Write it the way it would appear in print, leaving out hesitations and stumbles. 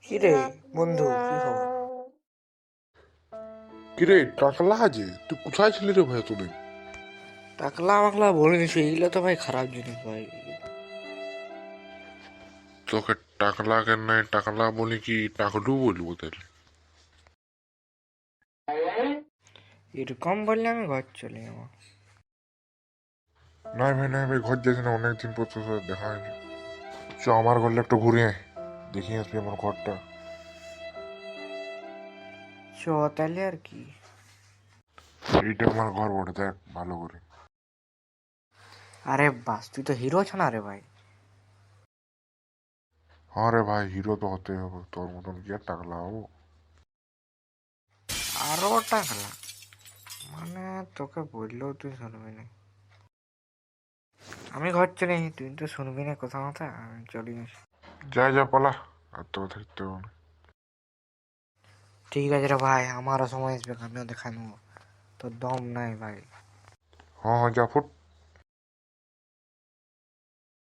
কিরে বন্ধু, কি খবর? কিরে টাকলা আছে, তুই কোথায় ছিলি রে ভাই তোদের? টাকলা মাকলা বলিনি, এইগুলো তো ভাই খারাপ জিনিস ভাই। তোকে টাকলা কেন টাকলা বলি কি টাকলু বলবো তাহলে? এরকম বললে আমি ঘর চলে যাবো। নাই ভাই ঘর যাস না, অনেকদিন পর তোর সাথে দেখা হয়নি। চ আমার ঘরটা একটু ঘুরে আয়, দেখি আসবি আমার ঘরটা। চ তাহলে আর কি। এইটা আমার ঘর বটে, দেখ ভালো করে। আরে বাস, তুই তো হিরো ছ না রে ভাই। হ্যাঁ রে ভাই, হিরো তো হতেই হবে, তোর মতন কি আর টাকলা হবো? আরো টাকলা মানে, তোকে বললেও তুই শুনবি না। আমি ঘর চলে যাই, তুই তো শুনবি না কথা মতো, আমি চলে আসি। যা পালা, আর তো থাকতে হবে না। ঠিক আছে রে ভাই, আমারও সময় আসবে, আমিও দেখা নেবো। তোর দম নাই ভাই। হ্যাঁ যা ফুট।